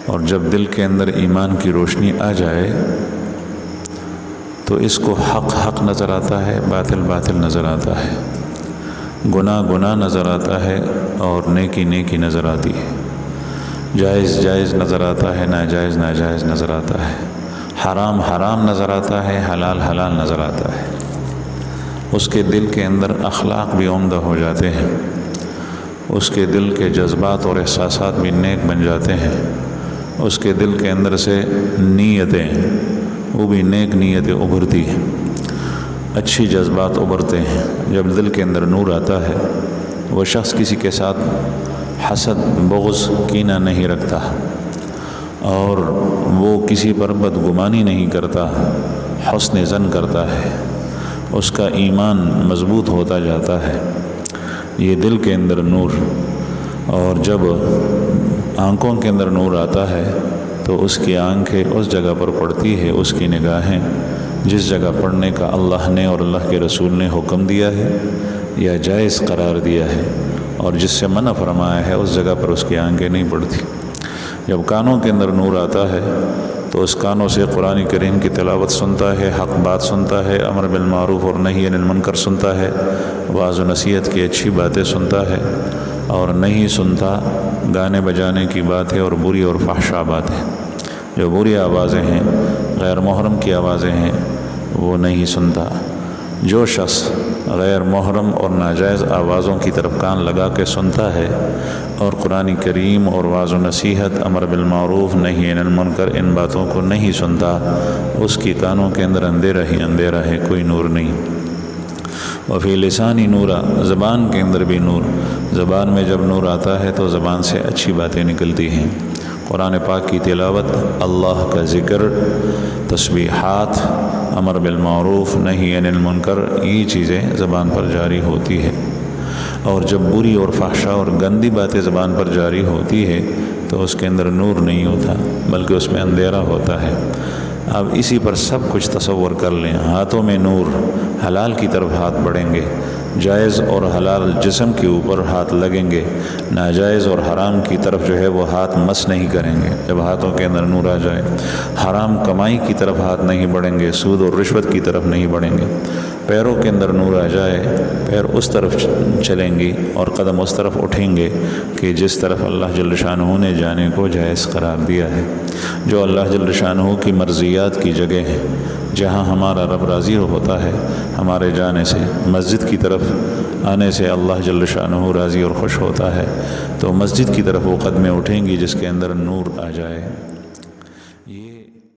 اور جب دل کے اندر ایمان کی روشنی آ جائے تو اس کو حق حق نظر آتا ہے، باطل باطل نظر آتا ہے، گناہ گناہ نظر آتا ہے اور نیکی نیکی نظر آتی ہے، جائز جائز نظر آتا ہے، ناجائز ناجائز نظر آتا ہے، حرام حرام نظر آتا ہے، حلال حلال نظر آتا ہے۔ اس کے دل کے اندر اخلاق بھی عمدہ ہو جاتے ہیں، اس کے دل کے جذبات اور احساسات بھی نیک بن جاتے ہیں، اس کے دل کے اندر سے نیتیں وہ بھی نیک نیتیں ابھرتی ہیں، اچھی جذبات ابھرتے ہیں۔ جب دل کے اندر نور آتا ہے وہ شخص کسی کے ساتھ حسد بغض کینہ نہیں رکھتا اور وہ کسی پر بدگمانی نہیں کرتا، حسن ظن کرتا ہے، اس کا ایمان مضبوط ہوتا جاتا ہے۔ یہ دل کے اندر نور، اور جب آنکھوں کے اندر نور آتا ہے تو اس کی آنکھیں اس جگہ پر پڑتی ہے، اس کی نگاہیں جس جگہ پڑھنے کا اللہ نے اور اللہ کے رسول نے حکم دیا ہے یا جائز قرار دیا ہے، اور جس سے منع فرمایا ہے اس جگہ پر اس کی آنکھیں نہیں پڑتی۔ جب کانوں کے اندر نور آتا ہے تو اس کانوں سے قرآن کریم کی تلاوت سنتا ہے، حق بات سنتا ہے، امر بالمعروف اور نہی عن المنکر سنتا ہے، واعظ و نصیحت کی اچھی باتیں سنتا ہے، اور نہیں سنتا گانے بجانے کی باتیں اور بری اور فحشا باتیں، جو بری آوازیں ہیں، غیر محرم کی آوازیں ہیں، وہ نہیں سنتا۔ جو شخص غیر محرم اور ناجائز آوازوں کی طرف کان لگا کے سنتا ہے اور قرآن کریم اور واعظ و نصیحت، امر بالمعروف نہی عن المنکر، ان باتوں کو نہیں سنتا، اس کی کانوں کے اندر اندھیرا ہی اندھیرا ہے، کوئی نور نہیں۔ وفی لسانی نورا، زبان کے اندر بھی نور، زبان میں جب نور آتا ہے تو زبان سے اچھی باتیں نکلتی ہیں، قرآن پاک کی تلاوت، اللہ کا ذکر، تسبیحات، امر بالمعروف نہی عن المنکر، یہ چیزیں زبان پر جاری ہوتی ہے۔ اور جب بری اور فحشا اور گندی باتیں زبان پر جاری ہوتی ہے تو اس کے اندر نور نہیں ہوتا بلکہ اس میں اندھیرا ہوتا ہے۔ اب اسی پر سب کچھ تصور کر لیں، ہاتھوں میں نور، حلال کی طرف ہاتھ بڑھیں گے، جائز اور حلال جسم کے اوپر ہاتھ لگیں گے، ناجائز اور حرام کی طرف جو ہے وہ ہاتھ مس نہیں کریں گے۔ جب ہاتھوں کے اندر نور آ جائے، حرام کمائی کی طرف ہاتھ نہیں بڑھیں گے، سود اور رشوت کی طرف نہیں بڑھیں گے۔ پیروں کے اندر نور آ جائے، پیر اس طرف چلیں گی اور قدم اس طرف اٹھیں گے کہ جس طرف اللہ جل شانہ نے جانے کو جائز قرار دیا ہے، جو اللہ جل شانہ کی مرضیات کی جگہ ہے، جہاں ہمارا رب راضی ہوتا ہے ہمارے جانے سے۔ مسجد کی طرف آنے سے اللہ جل شانہ راضی اور خوش ہوتا ہے، تو مسجد کی طرف وہ قدمیں اٹھیں گی جس کے اندر نور آ جائے۔